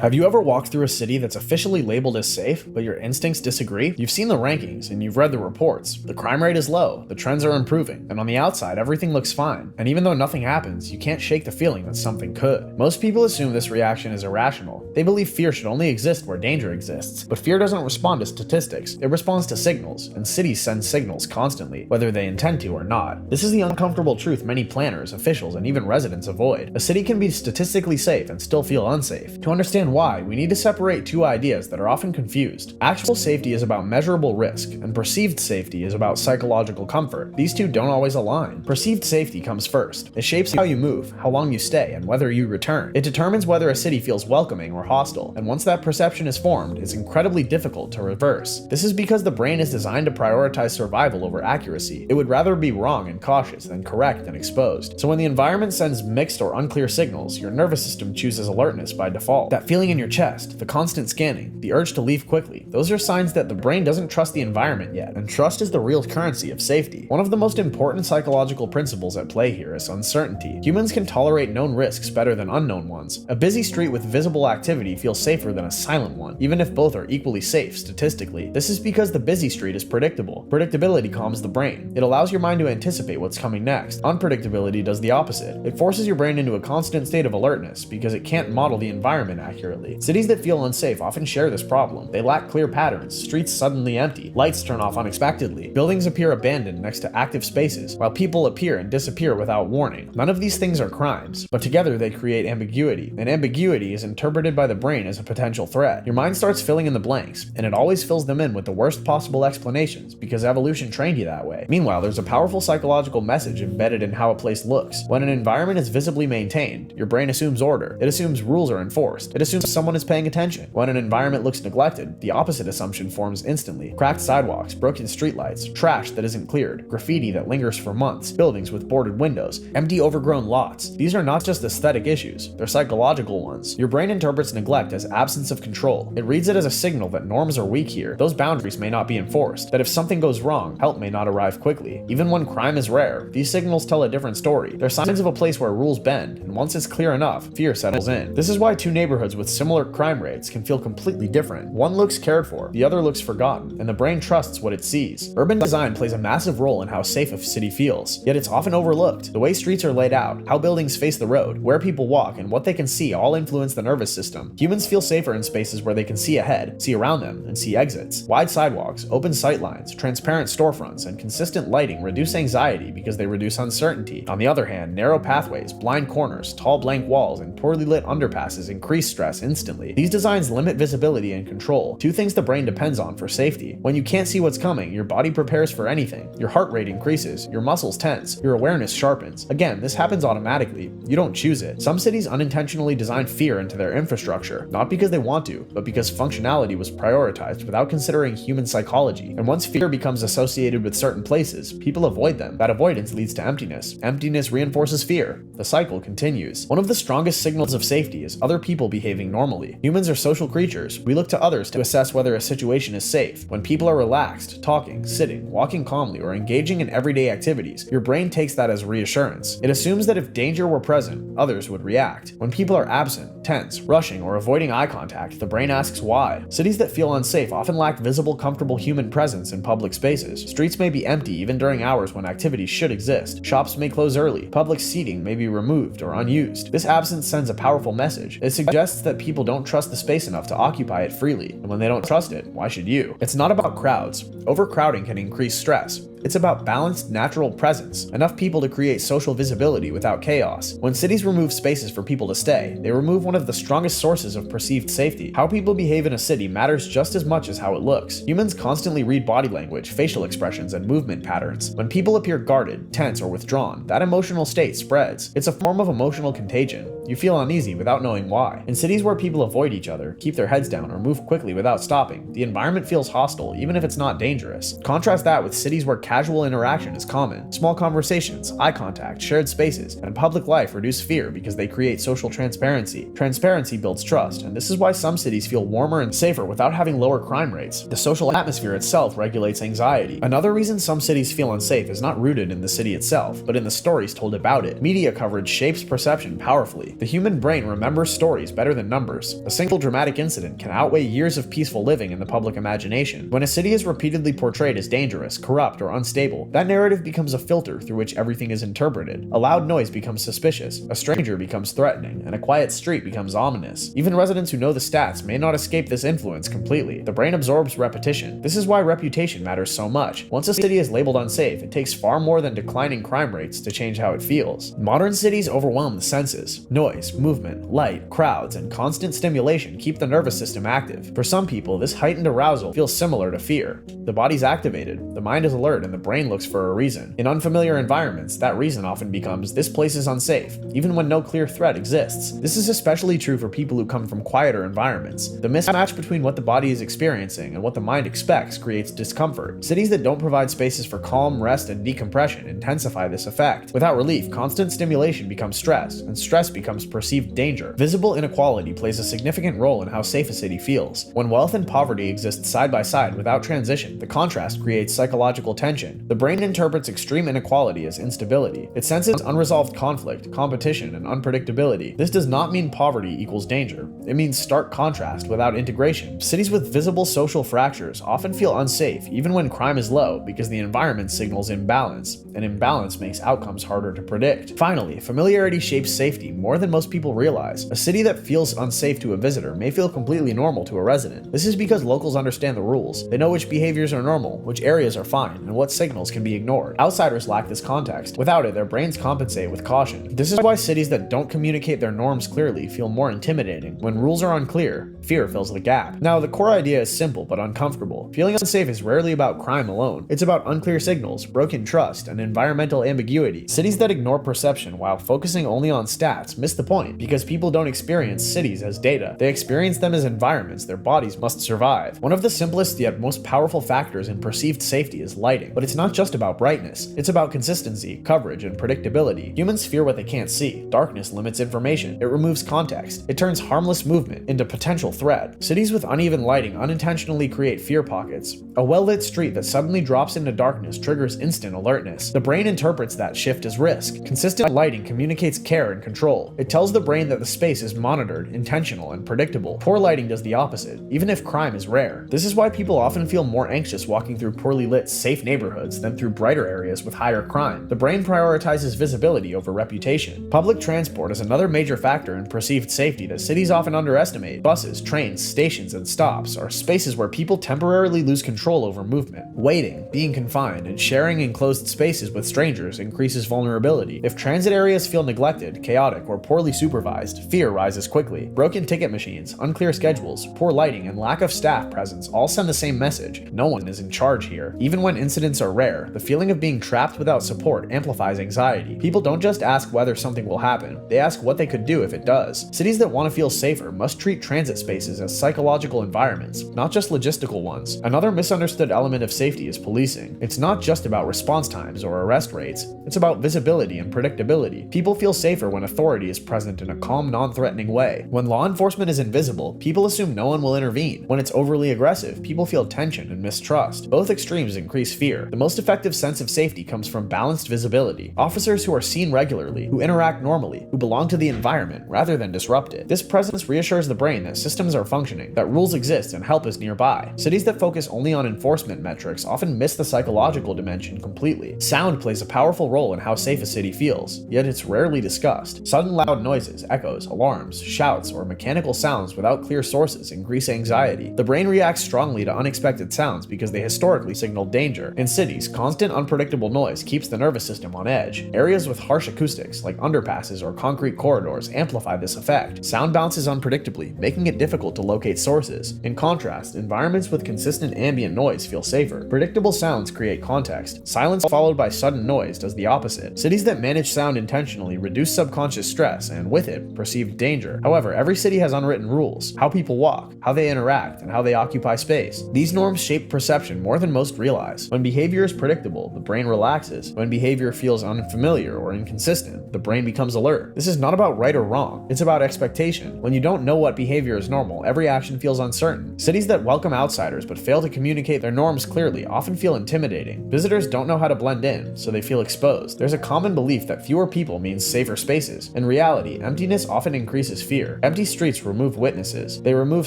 Have you ever walked through a city that's officially labeled as safe, but your instincts disagree? You've seen the rankings and you've read the reports. The crime rate is low, the trends are improving, and on the outside everything looks fine. And even though nothing happens, you can't shake the feeling that something could. Most people assume this reaction is irrational. They believe fear should only exist where danger exists. But fear doesn't respond to statistics, it responds to signals, and cities send signals constantly, whether they intend to or not. This is the uncomfortable truth many planners, officials, and even residents avoid. A city can be statistically safe and still feel unsafe. To understand why, we need to separate two ideas that are often confused. Actual safety is about measurable risk, and perceived safety is about psychological comfort. These two don't always align. Perceived safety comes first. It shapes how you move, how long you stay, and whether you return. It determines whether a city feels welcoming or hostile, and once that perception is formed, it's incredibly difficult to reverse. This is because the brain is designed to prioritize survival over accuracy. It would rather be wrong and cautious than correct and exposed. So when the environment sends mixed or unclear signals, your nervous system chooses alertness by default. That feeling in your chest, the constant scanning, the urge to leave quickly, those are signs that the brain doesn't trust the environment yet, and trust is the real currency of safety. One of the most important psychological principles at play here is uncertainty. Humans can tolerate known risks better than unknown ones. A busy street with visible activity feels safer than a silent one, even if both are equally safe statistically. This is because the busy street is predictable. Predictability calms the brain. It allows your mind to anticipate what's coming next. Unpredictability does the opposite. It forces your brain into a constant state of alertness because it can't model the environment accurately. Cities that feel unsafe often share this problem. They lack clear patterns, streets suddenly empty, lights turn off unexpectedly, buildings appear abandoned next to active spaces, while people appear and disappear without warning. None of these things are crimes, but together they create ambiguity, and ambiguity is interpreted by the brain as a potential threat. Your mind starts filling in the blanks, and it always fills them in with the worst possible explanations because evolution trained you that way. Meanwhile, there's a powerful psychological message embedded in how a place looks. When an environment is visibly maintained, your brain assumes order. It assumes rules are enforced. It assumes someone is paying attention. When an environment looks neglected, the opposite assumption forms instantly. Cracked sidewalks, broken streetlights, trash that isn't cleared, graffiti that lingers for months, buildings with boarded windows, empty overgrown lots. These are not just aesthetic issues, they're psychological ones. Your brain interprets neglect as absence of control. It reads it as a signal that norms are weak here, those boundaries may not be enforced, that if something goes wrong, help may not arrive quickly. Even when crime is rare, these signals tell a different story. They're signs of a place where rules bend, and once it's clear enough, fear settles in. This is why two neighborhoods with similar crime rates can feel completely different. One looks cared for, the other looks forgotten, and the brain trusts what it sees. Urban design plays a massive role in how safe a city feels, yet it's often overlooked. The way streets are laid out, how buildings face the road, where people walk, and what they can see all influence the nervous system. Humans feel safer in spaces where they can see ahead, see around them, and see exits. Wide sidewalks, open sightlines, transparent storefronts, and consistent lighting reduce anxiety because they reduce uncertainty. On the other hand, narrow pathways, blind corners, tall blank walls, and poorly lit underpasses increase stress instantly. These designs limit visibility and control, two things the brain depends on for safety. When you can't see what's coming, your body prepares for anything. Your heart rate increases, your muscles tense, your awareness sharpens. Again, this happens automatically. You don't choose it. Some cities unintentionally design fear into their infrastructure, not because they want to, but because functionality was prioritized without considering human psychology. And once fear becomes associated with certain places, people avoid them. That avoidance leads to emptiness. Emptiness reinforces fear. The cycle continues. One of the strongest signals of safety is other people behaving normally. Humans are social creatures. We look to others to assess whether a situation is safe. When people are relaxed, talking, sitting, walking calmly, or engaging in everyday activities, your brain takes that as reassurance. It assumes that if danger were present, others would react. When people are absent, tense, rushing, or avoiding eye contact, the brain asks why. Cities that feel unsafe often lack visible, comfortable human presence in public spaces. Streets may be empty even during hours when activities should exist. Shops may close early. Public seating may be removed or unused. This absence sends a powerful message. It suggests that people don't trust the space enough to occupy it freely, and when they don't trust it, why should you? It's not about crowds. Overcrowding can increase stress. It's about balanced, natural presence, enough people to create social visibility without chaos. When cities remove spaces for people to stay, they remove one of the strongest sources of perceived safety. How people behave in a city matters just as much as how it looks. Humans constantly read body language, facial expressions, and movement patterns. When people appear guarded, tense, or withdrawn, that emotional state spreads. It's a form of emotional contagion. You feel uneasy without knowing why. In cities where people avoid each other, keep their heads down, or move quickly without stopping, the environment feels hostile, even if it's not dangerous. Contrast that with cities where casual interaction is common. Small conversations, eye contact, shared spaces, and public life reduce fear because they create social transparency. Transparency builds trust, and this is why some cities feel warmer and safer without having lower crime rates. The social atmosphere itself regulates anxiety. Another reason some cities feel unsafe is not rooted in the city itself, but in the stories told about it. Media coverage shapes perception powerfully. The human brain remembers stories better than numbers. A single dramatic incident can outweigh years of peaceful living in the public imagination. When a city is repeatedly portrayed as dangerous, corrupt, or unstable, that narrative becomes a filter through which everything is interpreted. A loud noise becomes suspicious, a stranger becomes threatening, and a quiet street becomes ominous. Even residents who know the stats may not escape this influence completely. The brain absorbs repetition. This is why reputation matters so much. Once a city is labeled unsafe, it takes far more than declining crime rates to change how it feels. Modern cities overwhelm the senses. Noise, movement, light, crowds, and constant stimulation keep the nervous system active. For some people, this heightened arousal feels similar to fear. The body's activated, the mind is alert, and the brain looks for a reason. In unfamiliar environments, that reason often becomes, "This place is unsafe," even when no clear threat exists. This is especially true for people who come from quieter environments. The mismatch between what the body is experiencing and what the mind expects creates discomfort. Cities that don't provide spaces for calm, rest, and decompression intensify this effect. Without relief, constant stimulation becomes stress, and stress becomes perceived danger. Visible inequality plays a significant role in how safe a city feels. When wealth and poverty exist side by side without transition, the contrast creates psychological tension. The brain interprets extreme inequality as instability. It senses unresolved conflict, competition, and unpredictability. This does not mean poverty equals danger. It means stark contrast without integration. Cities with visible social fractures often feel unsafe even when crime is low because the environment signals imbalance, and imbalance makes outcomes harder to predict. Finally, familiarity shapes safety more than most people realize. A city that feels unsafe to a visitor may feel completely normal to a resident. This is because locals understand the rules. They know which behaviors are normal, which areas are fine, and what signals can be ignored. Outsiders lack this context. Without it, their brains compensate with caution. This is why cities that don't communicate their norms clearly feel more intimidating. When rules are unclear, fear fills the gap. Now, the core idea is simple but uncomfortable. Feeling unsafe is rarely about crime alone. It's about unclear signals, broken trust, and environmental ambiguity. Cities that ignore perception while focusing only on stats miss the point because people don't experience cities as data. They experience them as environments their bodies must survive. One of the simplest yet most powerful factors in perceived safety is lighting. But it's not just about brightness. It's about consistency, coverage, and predictability. Humans fear what they can't see. Darkness limits information. It removes context. It turns harmless movement into potential threat. Cities with uneven lighting unintentionally create fear pockets. A well-lit street that suddenly drops into darkness triggers instant alertness. The brain interprets that shift as risk. Consistent lighting communicates care and control. It tells the brain that the space is monitored, intentional, and predictable. Poor lighting does the opposite, even if crime is rare. This is why people often feel more anxious walking through poorly lit, safe neighborhoods than through brighter areas with higher crime. The brain prioritizes visibility over reputation. Public transport is another major factor in perceived safety that cities often underestimate. Buses, trains, stations, and stops are spaces where people temporarily lose control over movement. Waiting, being confined, and sharing enclosed spaces with strangers increases vulnerability. If transit areas feel neglected, chaotic, or poorly supervised, fear rises quickly. Broken ticket machines, unclear schedules, poor lighting, and lack of staff presence all send the same message. No one is in charge here. Even when incidents are rare, the feeling of being trapped without support amplifies anxiety. People don't just ask whether something will happen, they ask what they could do if it does. Cities that want to feel safer must treat transit spaces as psychological environments, not just logistical ones. Another misunderstood element of safety is policing. It's not just about response times or arrest rates, it's about visibility and predictability. People feel safer when authority is present in a calm, non-threatening way. When law enforcement is invisible, people assume no one will intervene. When it's overly aggressive, people feel tension and mistrust. Both extremes increase fear. The most effective sense of safety comes from balanced visibility. Officers who are seen regularly, who interact normally, who belong to the environment rather than disrupt it. This presence reassures the brain that systems are functioning, that rules exist and help is nearby. Cities that focus only on enforcement metrics often miss the psychological dimension completely. Sound plays a powerful role in how safe a city feels, yet it's rarely discussed. Sudden loud noises, echoes, alarms, shouts, or mechanical sounds without clear sources increase anxiety. The brain reacts strongly to unexpected sounds because they historically signal danger. In cities, constant unpredictable noise keeps the nervous system on edge. Areas with harsh acoustics, like underpasses or concrete corridors, amplify this effect. Sound bounces unpredictably, making it difficult to locate sources. In contrast, environments with consistent ambient noise feel safer. Predictable sounds create context. Silence followed by sudden noise does the opposite. Cities that manage sound intentionally reduce subconscious stress and, with it, perceived danger. However, every city has unwritten rules: how people walk, how they interact, and how they occupy space. These norms shape perception more than most realize. When behavior behavior is predictable, the brain relaxes. When behavior feels unfamiliar or inconsistent, the brain becomes alert. This is not about right or wrong, it's about expectation. When you don't know what behavior is normal, every action feels uncertain. Cities that welcome outsiders but fail to communicate their norms clearly often feel intimidating. Visitors don't know how to blend in, so they feel exposed. There's a common belief that fewer people means safer spaces. In reality, emptiness often increases fear. Empty streets remove witnesses. They remove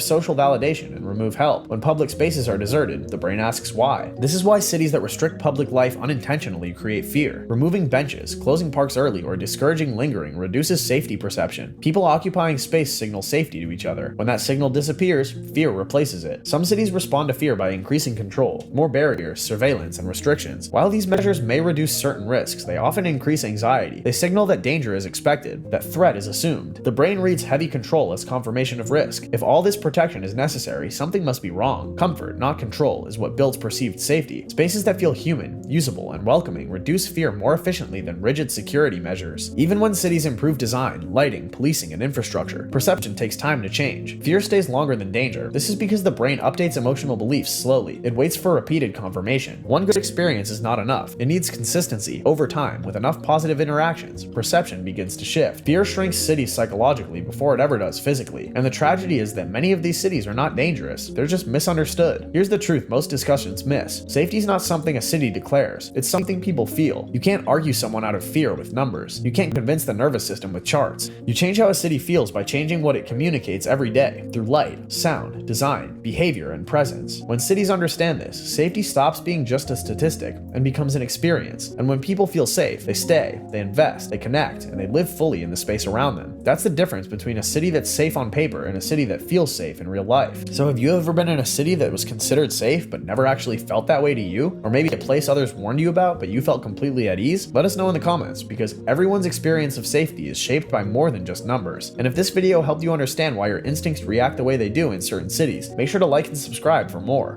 social validation and remove help. When public spaces are deserted, the brain asks why. This is why cities that restrict public life unintentionally create fear. Removing benches, closing parks early, or discouraging lingering reduces safety perception. People occupying space signal safety to each other. When that signal disappears, fear replaces it. Some cities respond to fear by increasing control, more barriers, surveillance, and restrictions. While these measures may reduce certain risks, they often increase anxiety. They signal that danger is expected, that threat is assumed. The brain reads heavy control as confirmation of risk. If all this protection is necessary, something must be wrong. Comfort, not control, is what builds perceived safety. Spaces that feel human, usable, and welcoming reduce fear more efficiently than rigid security measures. Even when cities improve design, lighting, policing, and infrastructure, perception takes time to change. Fear stays longer than danger. This is because the brain updates emotional beliefs slowly. It waits for repeated confirmation. One good experience is not enough. It needs consistency. Over time, with enough positive interactions, perception begins to shift. Fear shrinks cities psychologically before it ever does physically. And the tragedy is that many of these cities are not dangerous. They're just misunderstood. Here's the truth most discussions miss. Safety is not something a city declares. It's something people feel. You can't argue someone out of fear with numbers. You can't convince the nervous system with charts. You change how a city feels by changing what it communicates every day through light, sound, design, behavior, and presence. When cities understand this, safety stops being just a statistic and becomes an experience. And when people feel safe, they stay, they invest, they connect, and they live fully in the space around them. That's the difference between a city that's safe on paper and a city that feels safe in real life. So have you ever been in a city that was considered safe but never actually felt that way to you? Or maybe a place others warned you about but you felt completely at ease? Let us know in the comments, because everyone's experience of safety is shaped by more than just numbers. And if this video helped you understand why your instincts react the way they do in certain cities, make sure to like and subscribe for more.